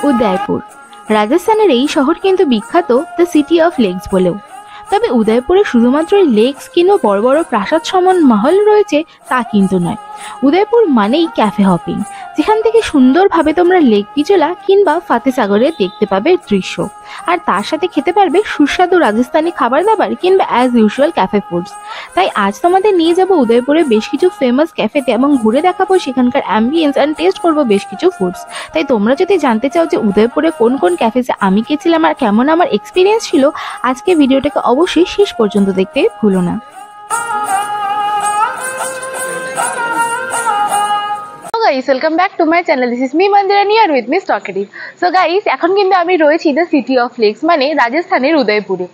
উদয়পুর। রাজস্থানের এই শহর কিন্তু বিখ্যাত দ্য সিটি অফ লেকস বলেও। তবে উদয়পুরে শুধুমাত্র লেকস কিংবা বড় বড় প্রাসাদ সমান মহল রয়েছে তা কিন্তু নয়। উদয়পুর মানেই ক্যাফে হপিং, যেখান থেকে সুন্দরভাবে তোমরা লেক পিচোলা কিংবা ফাতেসাগরে দেখতে পাবে দৃশ্য, আর তার সাথে খেতে পারবে সুস্বাদু রাজস্থানি খাবার দাবার কিংবা অ্যাজ ইউজুয়াল ক্যাফে ফুডস। তাই আজ তোমাদের নিয়ে যাব উদয়পুরে বেশ কিছু ফেমাস ক্যাফেতে এবং ঘুরে দেখাবো সেখানকার অ্যাম্বিয়েন্স অ্যান্ড টেস্ট করবো বেশ কিছু ফুডস। তাই তোমরা যদি জানতে চাও যে উদয়পুরে কোন কোন ক্যাফেতে আমি গেছিলাম আর কেমন আমার এক্সপিরিয়েন্স ছিল, আজকে ভিডিওটাকে অবশ্যই শেষ পর্যন্ত দেখতে ভুলো না। Guys, welcome back to my channel. This is me Mandirani আর উইথ মি স্টকেটিভ। সো গাইস, এখন কিন্তু আমি রয়েছি দ্য সিটি অফ লেকস মানে রাজস্থানের উদয়পুরে।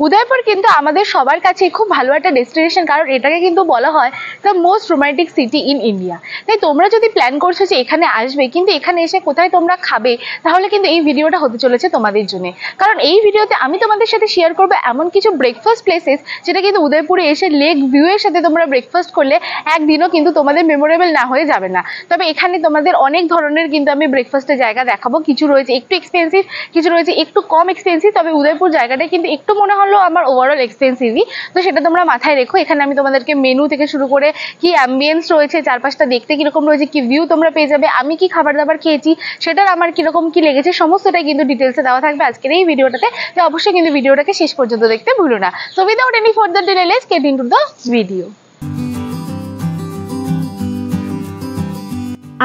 উদয়পুর কিন্তু আমাদের সবার কাছে খুব ভালো একটা ডেস্টিনেশন, কারণ এটাকে কিন্তু বলা হয় the most romantic city in India. তাই তোমরা যদি প্ল্যান করছো যে এখানে আসবে, কিন্তু এখানে এসে কোথায় তোমরা খাবে, তাহলে কিন্তু এই ভিডিওটা হতে চলেছে তোমাদের জন্য। কারণ এই ভিডিওতে আমি তোমাদের সাথে শেয়ার করবো এমন কিছু ব্রেকফাস্ট প্লেসেস যেটা কিন্তু উদয়পুরে এসে লেক ভিউ এর সাথে তোমরা ব্রেকফাস্ট করলে একদিনও কিন্তু তোমাদের মেমোরেবল না হয়ে যাবে না। তবে এখানে তোমাদের অনেক ধরনের কিন্তু আমি ব্রেকফাস্টের জায়গা দেখাবো। কিছু রয়েছে একটু এক্সপেন্সিভ, কিছু রয়েছে একটু কম এক্সপেন্সিভ। তবে উদয়পুর জায়গাটা কিন্তু একটু মনে হলো আমার ওভারঅল এক্সপেন্সিভই, তো সেটা তোমরা মাথায় রেখো। এখানে আমি তোমাদেরকে মেনু থেকে শুরু করে কি অ্যাম্বিয়েন্স রয়েছে, চারপাশটা দেখতে কিরকম রয়েছে, কি ভিউ তোমরা পেয়ে যাবে, আমি কি খাবার দাবার খেয়েছি সেটার আমার কিরকম কি লেগেছে, সমস্তটাই কিন্তু ডিটেলসে দেওয়া থাকবে আজকের এই ভিডিওটাতে। তো অবশ্যই কিন্তু ভিডিওটাকে শেষ পর্যন্ত দেখতে ভুলো না। So without any further delay let's get into the video.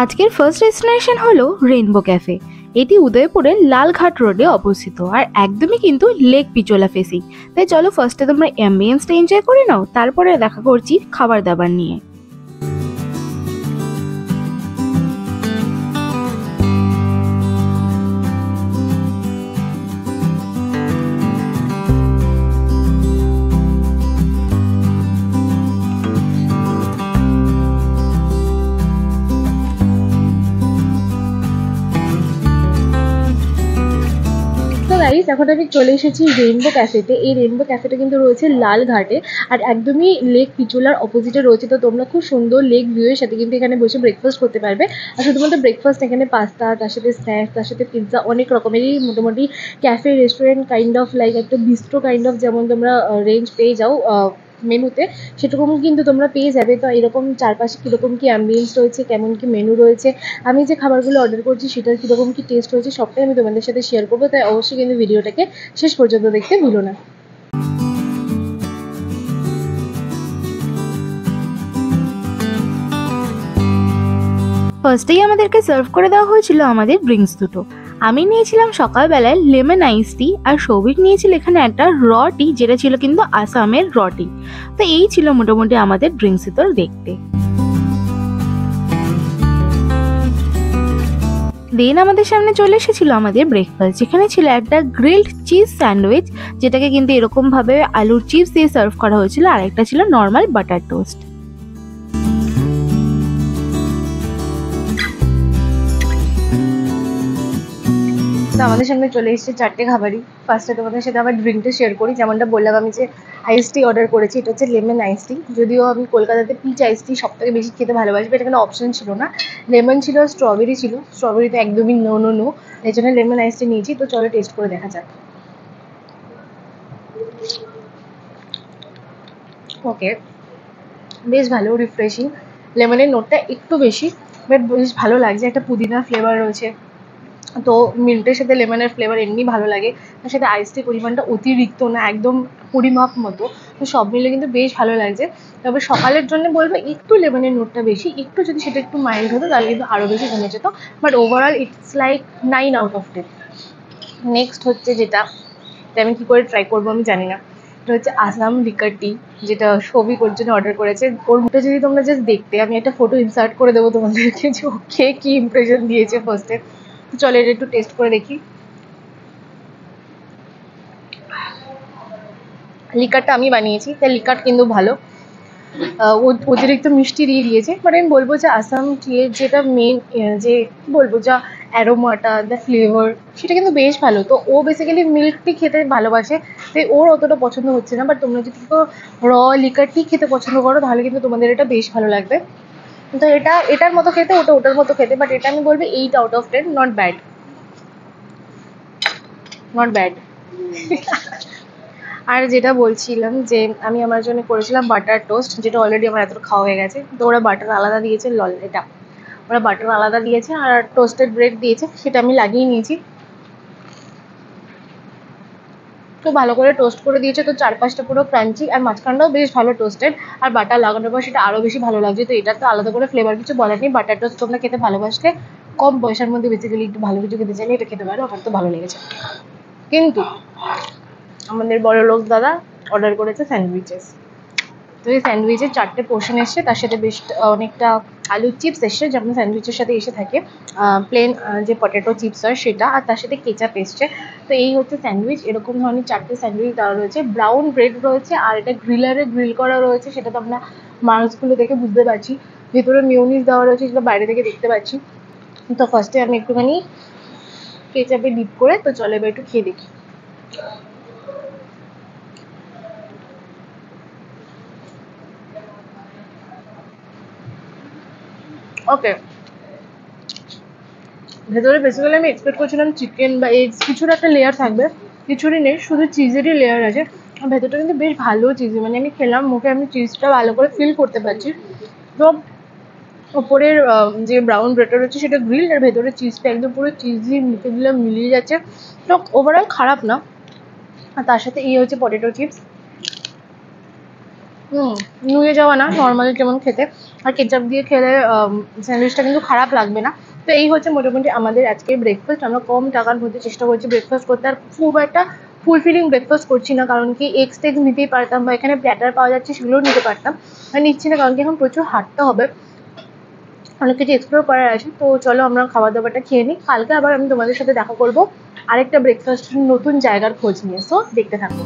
আজকের ফার্স্ট ডেস্টিনেশন হলো রেইনবো ক্যাফে। এটি উদয়পুরের লালঘাট রোডে অবস্থিত আর একদমই কিন্তু লেক পিচোলা ফেসিং। তাই চলো ফার্স্টে তোমরা অ্যাম্বিয়েন্সটা এনজয় করে নাও, তারপরে দেখা করছি খাবার দাবার নিয়ে। গাইস, এখন আমি চলে এসেছি রেইনবো ক্যাফেতে। এই রেইনবো ক্যাফেটা কিন্তু রয়েছে লালঘাটে আর একদমই লেক পিচোলার অপোজিটে রয়েছে। তো তোমরা খুব সুন্দর লেক ভিউয়ের সাথে কিন্তু এখানে বসে ব্রেকফাস্ট করতে পারবে। আর শুধুমাত্র ব্রেকফাস্ট, এখানে পাস্তা, তার সাথে স্ন্যাক্স, তার সাথে পিৎজা, অনেক রকমেরই মোটামুটি cafe restaurant kind of, like একটা বিস্ট্রো কাইন্ড অফ যেমন তোমরা রেঞ্জ পেয়ে যাও মেনুতে, সেরকম কিন্তু তোমরা পেয়ে যাবে। তো এরকম চারপাশে কীরকম কী অ্যাম্বিয়েন্স রয়েছে, কেমন কি মেনু রয়েছে, আমি যে খাবারগুলো অর্ডার করছি সেটার কীরকম কী টেস্ট রয়েছে, সবটাই আমি তোমাদের সাথে শেয়ার করবো। তাই অবশ্যই কিন্তু ভিডিওটাকে শেষ পর্যন্ত দেখতে ভুলো না। ফার্স্টেই আমাদেরকে সার্ভ করে দেওয়া হয়েছিল আমাদের ড্রিঙ্কস দুটো। আমি নিয়েছিলাম সকালবেলায় লেমন আইস টি, আর সৌভিক নিয়েছিল এখানে একটা র টি, যেটা ছিল কিন্তু আসামের র টি। তো এই ছিল মোটামুটি আমাদের ড্রিঙ্কস ভিতর দেখতে। দেন আমাদের সামনে চলে এসেছিল আমাদের ব্রেকফাস্ট, যেখানে ছিল একটা গ্রিলড চিজ স্যান্ডউইচ, যেটাকে কিন্তু এরকম ভাবে আলুর চিপস দিয়ে সার্ভ করা হয়েছিল, আর একটা ছিল নর্মাল বাটার টোস্ট। আমাদের সামনে চলে এসেছে চারটে খাবারই। ফার্স্টে তোমাদের সাথে আবার ড্রিঙ্কটা শেয়ার করি। যেমনটা বললাম, আমি যে আইস টি অর্ডার করেছি, এটা হচ্ছে লেমন আইস টি। যদিও আমি কলকাতাতে পিচ আইস টি সব থেকে বেশি খেতে ভালোবাসি, এটা কোনো অপশন ছিল না। লেমন ছিল, স্ট্রবেরি ছিল, স্ট্রবেরি তো একদমই নো নো নো, এই জন্য লেমন আইস টি নিয়েছি। তো চলো টেস্ট করে দেখা যাক। ওকে, বেশ ভালো, রিফ্রেশিং। লেমনের নোটটা একটু বেশি, বাট বেশ ভালো লাগছে। একটা পুদিনা ফ্লেভার রয়েছে, তো মিল্টের সাথে লেমনের ফ্লেভার এমনি ভালো লাগে। তার সাথে আইসটির পরিমাণটা অতিরিক্ত না, একদম পরিমাপ মতো। তো সব মিলে কিন্তু বেশ ভালো লাগছে। তবে সকালের জন্য বলবো একটু লেমনের নোটটা বেশি, একটু যদি সেটা একটু মাইল্ড হতো তাহলে কিন্তু আরও বেশি কমে যেত। But overall it's like 9 out of 10। Next হচ্ছে যেটা আমি কী করে ট্রাই করবো আমি জানি না, এটা হচ্ছে আসাম লিকার টি, যেটা সৌভিক ওর জন্য অর্ডার করেছে। ওর মুখটা যদি তোমরা জাস্ট দেখতে, আমি একটা ফটো ইনসার্ট করে দেবো তোমাদেরকে যে ওকে কী ইমপ্রেশন দিয়েছে ফার্স্টে। চলো এটা একটু টেস্ট করে দেখি। লিকারটা আমি বানিয়েছি, তাই লিকার কিন্তু ভালো, অতিরিক্ত মিষ্টি দিয়ে দিয়েছে। বাট আমি বলবো যে আসাম টিয়ের যেটা মেন, যে বলবো যা অ্যারোমাটা, দ্য ফ্লেভার, সেটা কিন্তু বেশ ভালো। তো ও বেসিক্যালি মিল্ক টি খেতে ভালোবাসে, তাই ওর অতটা পছন্দ হচ্ছে না। বাট তোমরা যদি কেউ র লিকার টি খেতে পছন্দ করো তাহলে কিন্তু তোমাদের এটা বেশ ভালো লাগবে। তো এটা এটার মতো খেতে, ওটা ওটার মতো খেতে, বাট এটা আমি বলবো 8 out of 10, not bad. Not bad. আর যেটা বলছিলাম যে আমি আমার জন্য করেছিলাম বাটার টোস্ট, যেটা অলরেডি আমার এতটা খাওয়া হয়ে গেছে। তো ওরা বাটার আলাদা দিয়েছে, লল এটা ওরা বাটার আলাদা দিয়েছে আর টোস্টেড ব্রেড দিয়েছে, সেটা আমি লাগিয়ে নিয়েছি। তো ভালো করে টোস্ট করে দিয়েছে, তো চারপাশটা পুরো ক্রাঞ্চি আর মাঝখানটাও বেশ ভালো টোস্টেড, আর বাটার লাগানোর পর সেটা আরও বেশি ভালো লাগছে। তো এটা তো আলাদা করে ফ্লেভার কিছু বলার নেই। বাটার টোস্ট তোমরা খেতে ভালোবাসলে, কম পয়সার মধ্যে বেসিক্যালি একটু ভালো কিছু খেতে চাইলে এটা খেতে পারো, আমার তো ভালো লেগেছে। কিন্তু আমাদের বড় লোক দাদা অর্ডার করেছে স্যান্ডউইচেস। তো এই স্যান্ডউইচের 4টে পোর্শন এসছে, তার সাথে বেশ অনেকটা আলুর চিপস এসছে, যেমন স্যান্ডউইচের সাথে এসে থাকে প্লেন যে পটেটো চিপস হয় সেটা, আর তার সাথে কেচাপ এসছে। তো এই হচ্ছে স্যান্ডউইচ, এরকম ধরনের 4টে স্যান্ডউইচ দেওয়া রয়েছে। ব্রাউন ব্রেড রয়েছে আর এটা গ্রিলারে গ্রিল করা রয়েছে, সেটা তো আমরা মার্কসগুলো দেখে বুঝতে পারছি। ভেতরে মিউনিস দেওয়া রয়েছে, সেটা বাইরে থেকে দেখতে পাচ্ছি। তো ফার্স্টে আমি একটুখানি কেচাপে ডিপ করে, তো চলো এবার একটু খেয়ে দেখি। ওকে, ভেতরে বেসিক্যালি আমি এক্সপেক্ট করছিলাম চিকেন বা এগস কিছুর একটা লেয়ার থাকবে, কিছুরই নেই, শুধু চিজেরই লেয়ার আছে। আর ভেতরটা কিন্তু বেশ ভালো চিজি, মানে আমি খেলাম মুখে আমি চিজটা ভালো করে ফিল করতে পারছি। তো ওপরের যে ব্রাউন ব্রেডটা রয়েছে সেটা গ্রিল, আর ভেতরে চিজটা একদম পুরো চিজি, মুখে দিলে মিলিয়ে যাচ্ছে। তো ওভারঅল খারাপ না। আর তার সাথে এই হচ্ছে পটেটো চিপস, নুয়ে যাওয়া না, নর্মালি যেমন খেতে। আর কেচাপ দিয়ে খেলে স্যান্ডউইচটা কিন্তু খারাপ লাগবে না। তো এই হচ্ছে মোটামুটি আমাদের আজকের ব্রেকফাস্ট। আমরা কম টাকার মধ্যে চেষ্টা করছি ব্রেকফাস্ট করতে, আর খুব একটা ফুলফিলিং ব্রেকফাস্ট করছি না, কারণ কি এগস টেগস নিতেই পারতাম, বা এখানে প্ল্যাটার পাওয়া যাচ্ছে সেগুলোও নিতে পারতাম, আর নিচ্ছি না কারণ কি এখন প্রচুর হাঁটতে হবে, অনেক কিছু এক্সপ্লোর করার আছে। তো চলো আমরা খাবার দাবারটা খেয়ে নিই, কালকে আবার আমি তোমাদের সাথে দেখা করবো আরেকটা ব্রেকফাস্ট নতুন জায়গার খোঁজ নিয়ে। সো দেখতে থাকো।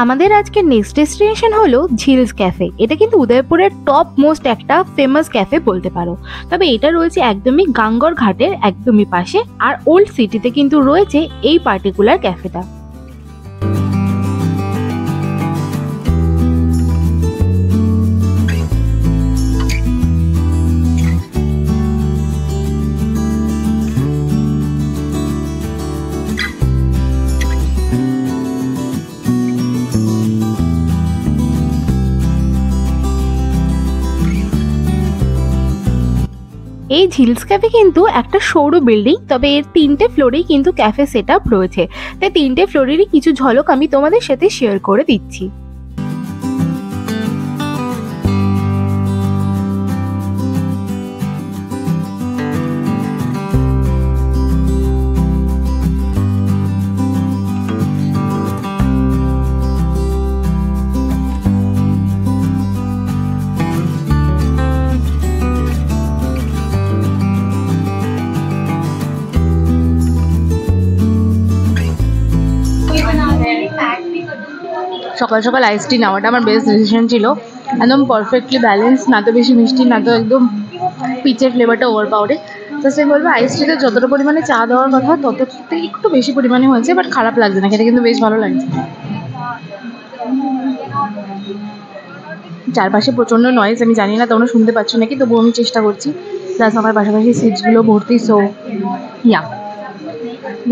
আমাদের আজকে নেক্সট ডেস্টিনেশন হলো ঝিলস ক্যাফে। এটা কিন্তু উদয়পুরের টপ মোস্ট একটা ফেমাস ক্যাফে বলতে পারো। তবে এটা রয়েছে একদমই গাঙ্গর ঘাটের একদমই পাশে, আর ওল্ড সিটিতে কিন্তু রয়েছে এই পার্টিকুলার ক্যাফেটা। এই ঝিলস ক্যাফে কিন্তু একটা সরু বিল্ডিং, তবে এর 3টে ফ্লোরেই কিন্তু ক্যাফে সেট আপ রয়েছে। তাই 3টে ফ্লোরেরই কিছু ঝলক আমি তোমাদের সাথে শেয়ার করে দিচ্ছি। সকাল সকাল আইস টি নেওয়াটা আমার বেস্ট ডিসিশন ছিল। একদম পারফেক্টলি ব্যালেন্স, না তো বেশি মিষ্টি না তো একদম পিচের ফ্লেভারটা ওভার পাউডে। তো সে বলবো আইস টিতে যতটা পরিমাণে চা দেওয়ার কথা ততটা একটু বেশি পরিমাণে হয়েছে, বাট খারাপ লাগছে না, খেতে কিন্তু বেশ ভালো লাগছে। চারপাশে প্রচণ্ড নয়েজ, আমি জানি না তোমরা শুনতে পাচ্ছ নাকি, তবুও আমি চেষ্টা করছি। প্লাস আমার পাশাপাশি সিটসগুলো ভর্তি, সো ইয়া।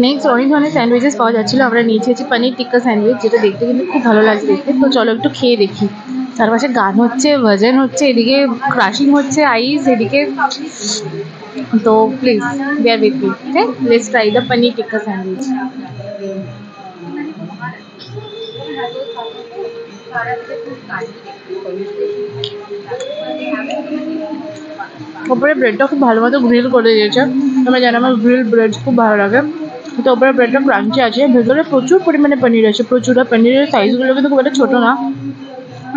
নেক্সট অনেক ধরনের স্যান্ডউইচেস পাওয়া যাচ্ছিলো, আমরা নিয়েছি হচ্ছে পনির টিক্কা স্যান্ডউইচ, যেটা দেখতে কিন্তু খুব ভালো লাগছে দেখতে। তো চলো একটু খেয়ে দেখি। চারপাশে গান হচ্ছে, ভার্জন হচ্ছে, এদিকে ক্রাশিং হচ্ছে আইস, এদিকে। তো please bear with me, okay, let's try the paneer tikka sandwich. ওপরে ব্রেডটা খুব ভালো মতো গ্রিল করে দিয়েছে, তোমরা জানো আমার গ্রিল ব্রেড খুব ভালো লাগে। তো ওপরে ব্রেডটা ক্রাঞ্চি আছে, ভেতরে প্রচুর পরিমাণে পনির আছে, প্রচুর। আর পনিরের সাইজগুলো কিন্তু খুব একটা ছোটো না,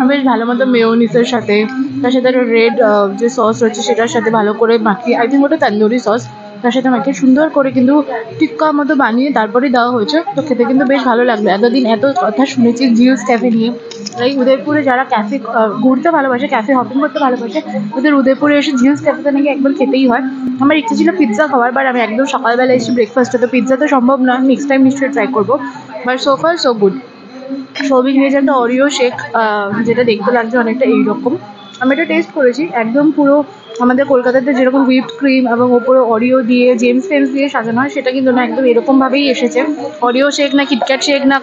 বেশ ভালো মতো মেয়োনিজের সাথে, তার সাথে একটা রেড যে সস রয়েছে সেটার সাথে ভালো করে মাখিয়ে, আই থিঙ্ক ওটা তন্দুরি সস, তার সাথে আমাকে সুন্দর করে কিন্তু টিক্কা মতো বানিয়ে তারপরে দেওয়া হয়েছে। তো খেতে কিন্তু বেশ ভালো লাগলো। এতদিন এত কথা শুনেছি ঝিলস ক্যাফে নিয়ে, এই উদয়পুরে যারা ক্যাফে ঘুরতে ভালোবাসে, ক্যাফে হপিং করতে ভালোবাসে, ওদের উদয়পুরে এসে ঝিলস ক্যাফেতে নাকি একবার খেতেই হয়। আমার ইচ্ছে ছিল পিৎজা খাওয়ার, বাট আমি একদম সকালবেলা এসেছি ব্রেকফাস্টে, তো পিৎজা তো সম্ভব নয়, নেক্সট টাইম নিশ্চয়ই ট্রাই করবো। But so far so good. Souvik নিয়েছে একটা অরিও শেক, যেটা দেখতে লাগছে অনেকটা এইরকম। আমি এটা টেস্ট করেছি, একদম পুরো আমাদের কলকাতাতে যেরকম হুইপড ক্রিম এবং ওপরে অরিও দিয়ে জেমস ফেমস দিয়ে সাজানো হয়, সেটা কিন্তু না, একদম এরকমভাবেই এসেছে। অরিও শেক না কিটক্যাট শেক না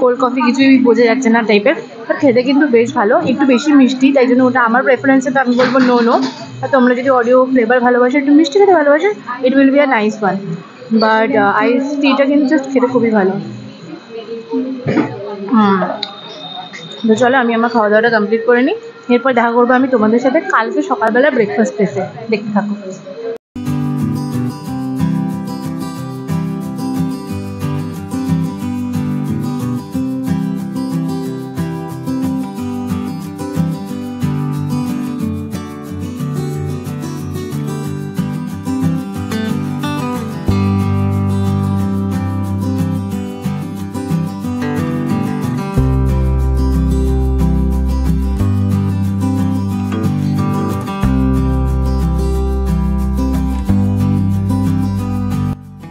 কোল্ড কফি কিছুই বোঝা যাচ্ছে না টাইপের। বাট খেতে কিন্তু বেশ ভালো, একটু বেশি মিষ্টি, তাই জন্য ওটা আমার প্রেফারেন্সে, তো আমি বলবো নো নো। আর তোমরা যদি অরিও ফ্লেভার ভালোবাসো, একটু মিষ্টি খেতে ভালোবাসো, it will be a nice one. But ice টিটা কিন্তু জাস্ট খেতে খুবই ভালো। তো চলো আমি আমার খাওয়া দাওয়াটা কমপ্লিট করে নিই, এরপর দেখা করবো আমি তোমাদের সাথে কালকে সকালবেলা ব্রেকফাস্ট এসে। দেখতে থাকো।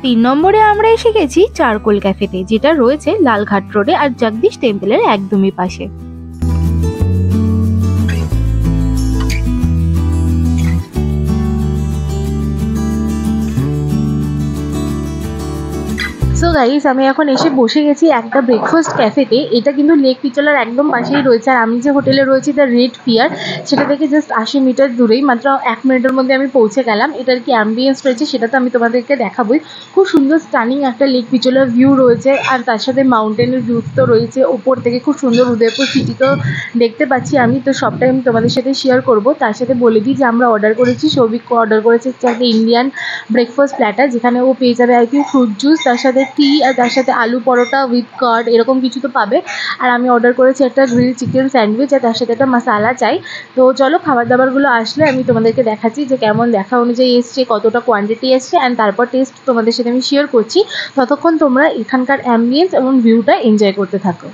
3 নম্বরে আমরা এসে গেছি চারকোল ক্যাফেতে, যেটা রয়েছে লালঘাট রোডে আর জগদীশ টেম্পলের একদমই পাশে। সো গাইস, আমি এখন এসে বসে গেছি একটা ব্রেকফাস্ট ক্যাফেতে। এটা কিন্তু লেক পিচলার একদম পাশেই রয়েছে, আর আমি যে হোটেলে রয়েছি দ্য রেড পিয়ার, সেটা থেকে জাস্ট 80 মিটার দূরেই, মাত্র 1 মিনিটের মধ্যে আমি পৌঁছে গেলাম। এটার কি অ্যাম্বিয়েন্স রয়েছে সেটা তো আমি তোমাদেরকে দেখাবই। খুব সুন্দর স্টানিং একটা লেক পিচলার ভিউ রয়েছে, আর তার সাথে মাউন্টেনের ভিউ তো রয়েছে, ওপর থেকে খুব সুন্দর উদয়পুর সিটি তো দেখতে পাচ্ছি আমি। তো সবটাই আমি তোমাদের সাথে শেয়ার করব। তার সাথে বলে দিই যে আমরা অর্ডার করেছি, সৌভিক অর্ডার করেছে একটা ইন্ডিয়ান ব্রেকফাস্ট প্ল্যাটার, যেখানে ও পেয়ে যাবে আই থিঙ্ক ফ্রুট জুস, তার সাথে টি, আর তার সাথে আলু পরোটা উইথ কার্ড, এরকম কিছু তো পাবে। আর আমি অর্ডার করেছি একটা গ্রিল চিকেন স্যান্ডউইচ, আর তার সাথে একটা মশালা চাই। তো চলো খাবার দাবারগুলো আসলে আমি তোমাদেরকে দেখাচ্ছি যে কেমন দেখা অনুযায়ী এসছে, কতটা কোয়ান্টিটি এসছে, অ্যান্ড তারপর টেস্ট তোমাদের সাথে আমি শেয়ার করছি। ততক্ষণ তোমরা এখানকার অ্যাম্বিয়েন্স এবং ভিউটা এনজয় করতে থাকো।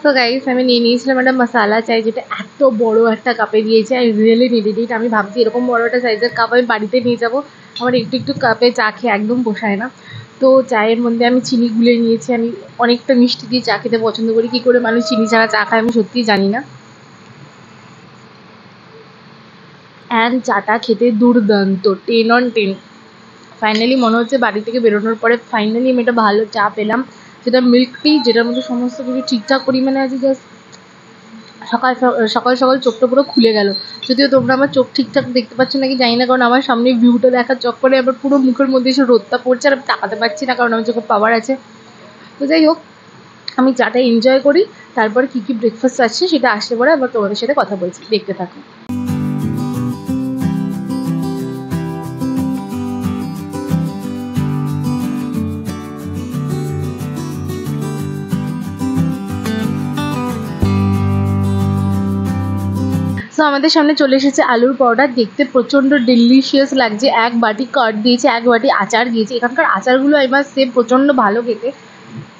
তো গাইস, আমি নিয়ে নিয়েছিলাম একটা মশালা চাই, যেটা এত বড় একটা কাপে দিয়েছে। আই রিয়েলি নিডেড ইট। আমি ভাবছি এরকম বড় একটা সাইজের কাপ আমি বাড়িতে নিয়ে যাবো, আমার একটু একটু কাপে চা খেয়ে একদম পোষায় না। তো চায়ের মধ্যে আমি চিনি গুলে নিয়েছি। আমি অনেকটা মিষ্টি দিয়ে চা খেতে পছন্দ করি, কী করে মানুষ চিনি ছাড়া চা খায় আমি সত্যিই জানি না। অ্যান্ড চাটা খেতে দুর্দান্ত, 10 on 10। ফাইনালি মনে হচ্ছে বাড়ি থেকে বেরোনোর পরে ফাইনালি আমি একটা ভালো চা পেলাম, যেটা মিল্ক টি, যেটার মধ্যে সমস্ত কিছু ঠিকঠাক পরিমাণে আছে। জাস্ট সকাল সকাল সকাল চোখটা পুরো খুলে গেল। যদিও তোমরা আমার চোখ ঠিকঠাক দেখতে পাচ্ছ নাকি জানি না, কারণ আমার সামনে ভিউটা দেখার চক্করে আবার পুরো মুখের মধ্যে এসে রোদটা পড়ছে, আর আমি তাকাতে পারছি না কারণ আমার চোখে পাওয়ার আছে। তো যাই হোক, আমি চাটা এনজয় করি, তারপরে কী কী ব্রেকফাস্ট আছে সেটা আসলে পরে আবার তোমাদের সাথে কথা বলছি, দেখতে থাকো। সো আমাদের সামনে চলে এসেছে আলুর পরোটা, দেখতে প্রচণ্ড ডেলিশিয়াস লাগছে। এক বাটি কার্ড দিয়েছে, এক বাটি আচার দিয়েছে। এখানকার আচারগুলো এবার সেম প্রচণ্ড ভালো খেতে।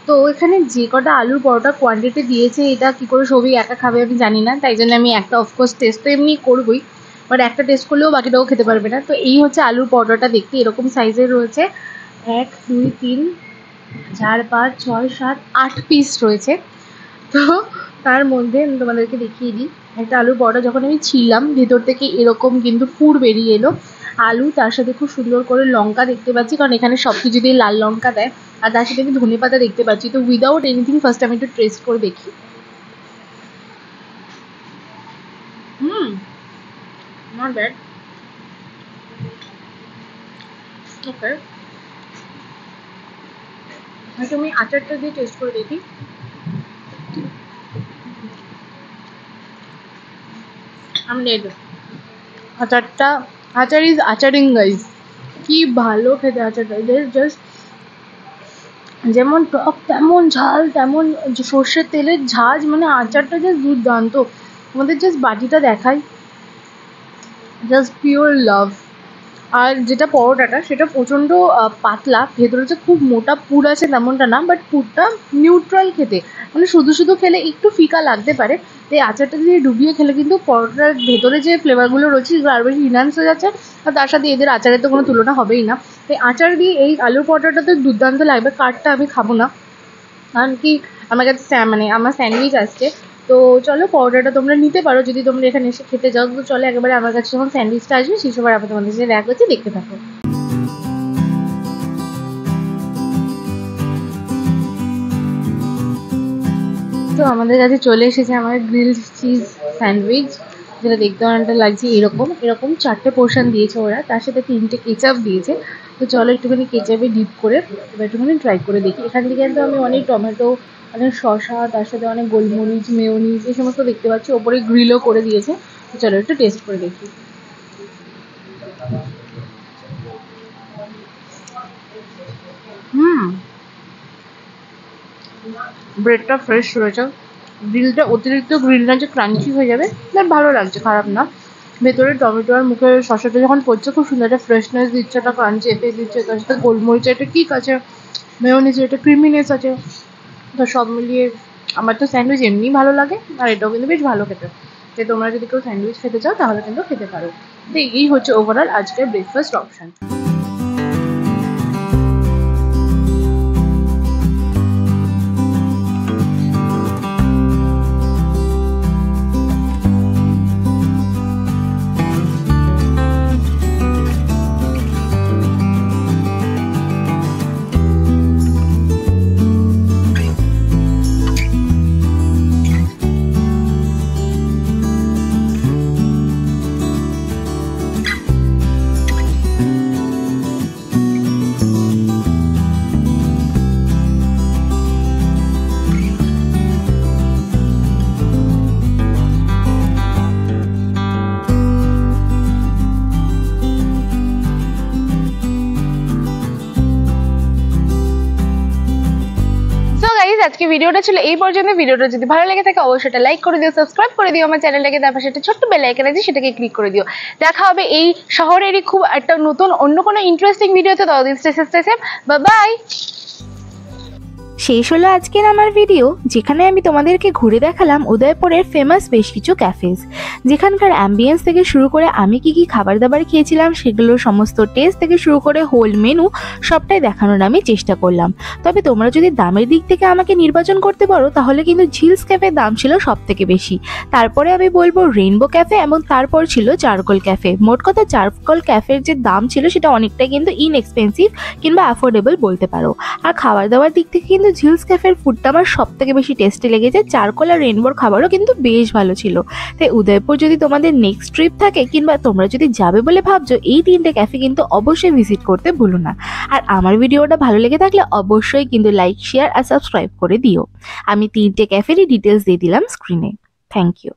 তো এখানে যে কটা আলুর পরোটা কোয়ান্টিটি দিয়েছে, এটা কী করে সবই একা খাবে আমি জানি না, তাই জন্য আমি একটা অফকোর্স টেস্ট তো এমনি করবই, বাট একটা টেস্ট করলেও বাকিটাও খেতে পারবে না। তো এই হচ্ছে আলুর পরোটাটা, দেখতে এরকম সাইজের রয়েছে। 1 2 3 4 5 6 7 8 পিস রয়েছে। তো তার মধ্যে আমি তোমাদেরকে দেখিয়ে দিই, একটা আলুর পরোটা যখন আমি ছিলাম, ভেতর থেকে এরকম কিন্তু পুর বেরিয়ে এলো। আলু, তার সাথে খুব সুন্দর করে লঙ্কা দেখতে পাচ্ছি, কারণ এখানে সব কিছু দিয়ে লাল লঙ্কা দেয়, আর তার সাথে আমি ধনে পাতা দেখতে পাচ্ছি। তো উইদাউট এনিথিং ফার্স্ট আমি একটু টেস্ট করে দেখি। নট ব্যাড, ওকে, আমি আচারটা দিয়ে টেস্ট করে দেখি। আমি রেড আচার ইজ আচারিং গাইজ। কি ভালো খেতে আচারটা, জাস্ট যেমন টক তেমন ঝাল, তেমন সর্ষের তেলের ঝাঁজ, মানে আচারটা জাস্ট দুর্দান্ত। আমাদের জাস্ট বাটিটা দেখাই, জাস্ট পিওর লাভ। আর যেটা পরোটাটা সেটা প্রচণ্ড পাতলা, ভেতরে যে খুব মোটা পুর আছে তেমনটা না, বাট পুরটা নিউট্রাল খেতে, মানে শুধু শুধু খেলে একটু ফিকা লাগতে পারে। এই আচারটা দিয়ে ডুবিয়ে খেলে কিন্তু পরোটার ভেতরে যে ফ্লেভারগুলো রয়েছে সেগুলো আরও বেশি ইনহ্যান্স হয়ে যাচ্ছে। আর তার সাথে এদের আচারের তো কোনো তুলনা হবেই না। এই আচার দিয়ে এই আলুর পরোটাটা তো দুর্দান্ত লাগবে। কাঠটা আমি খাবো না, কারণ কি আমার কাছে মানে আমার স্যান্ডউইচ আসছে। তো চলো, পরোটাটা তোমরা নিতে পারো যদি তোমরা এখানে এসে খেতে যাও। তো চলো একেবারে আমার কাছে যখন স্যান্ডউইচটা আসবে সেই সময় আবার তোমাদের সাথে দেখা করছি, দেখতে থাকো। তো আমাদের কাছে চলে এসেছে আমার গ্রিলড চিজ স্যান্ডউইচ, যেটা দেখতে অনেকটা লাগছে এরকম 4টে পোর্শন দিয়েছে ওরা, তার সাথে 3টে কেচাপ দিয়েছে। তো চলো একটুখানি কেচাপে ডিপ করে এবার একটুখানি ট্রাই করে দেখি। এখান থেকে কিন্তু আমি অনেক টমেটো, অনেক শসা, তার সাথে অনেক গোলমরিচ, মেয়োনিজ এই সমস্ত দেখতে পাচ্ছি। ওপরে গ্রিলও করে দিয়েছে। তো চলো একটু টেস্ট করে দেখি। ব্রেডটা ফ্রেশ রয়েছে, গ্রিলটা অতিরিক্ত গ্রিল না যে ক্রাঞ্চি হয়ে যাবে, বাট ভালো লাগছে, খারাপ না। ভেতরে টমেটো আর মুখে শসাটা যখন পড়ছে খুব সুন্দর একটা ফ্রেশনেস দিচ্ছে, একটা ক্রাঞ্চি এফেক্ট দিচ্ছে। তার সাথে গোলমরিচের একটা কিক আছে, মেয়োনিজের একটা ক্রিমিনেস আছে। তো সব মিলিয়ে আমার তো স্যান্ডউইচ এমনিই ভালো লাগে, আর এটাও কিন্তু বেশ ভালো খেতে। তো তোমরা যদি কেউ স্যান্ডউইচ খেতে চাও তাহলে কিন্তু খেতে পারো। তো এই হচ্ছে ওভারঅল আজকের ব্রেকফাস্ট অপশান। আজকে ভিডিওটা ছিল এই পর্যন্ত। ভিডিওটা যদি ভালো লেগে থাকে অবশ্যই এটা লাইক করে দিও, সাবস্ক্রাইব করে দিও আমার চ্যানেলটাকে, তারপর সেটা ছোট্ট বেল আইকন আছে সেটাকে ক্লিক করে দিও। দেখা হবে এই শহরেরই খুব একটা নতুন অন্য কোনো ইন্টারেস্টিং ভিডিওতে। ততদিন স্টে সেফ, বাই বাই। শেষ হলো আজকের আমার ভিডিও, যেখানে আমি তোমাদেরকে ঘুরে দেখালাম উদয়পুরের ফেমাস বেশ কিছু ক্যাফেজ, যেখানকার অ্যাম্বিয়েন্স থেকে শুরু করে আমি কি কি খাবার দাবার খেয়েছিলাম সেগুলোর সমস্ত টেস্ট থেকে শুরু করে হোল মেনু সবটাই দেখানোর আমি চেষ্টা করলাম। তবে তোমরা যদি দামের দিক থেকে আমাকে নির্বাচন করতে পারো তাহলে কিন্তু ঝিলস ক্যাফের দাম ছিল সব থেকে বেশি, তারপরে আমি বলবো রেইনবো ক্যাফে, এবং তারপর ছিল চারকোল ক্যাফে। মোট কথা চারকোল ক্যাফের যে দাম ছিল সেটা অনেকটাই কিন্তু ইনএক্সপেন্সিভ কিংবা অ্যাফোর্ডেবল বলতে পারো। আর খাবার দাবার দিক থেকে কিন্তু ঝিলস ক্যাফের ফুডটা আমার সব থেকে বেশি টেস্টি লেগেছে। চারকোল আর রেইনবোর খাবারও কিন্তু বেশ ভালো ছিল। তাই উদয়পুর যদি তোমাদের নেক্সট ট্রিপ থাকে কিংবা তোমরা যদি যাবে বলে ভাবছো, এই 3টে ক্যাফে কিন্তু অবশ্যই ভিজিট করতে ভুলো না। আর আমার ভিডিওটা ভালো লেগে থাকলে অবশ্যই কিন্তু লাইক, শেয়ার আর সাবস্ক্রাইব করে দিও। আমি 3টে ক্যাফেরই ডিটেলস দিয়ে দিলাম স্ক্রিনে। Thank you.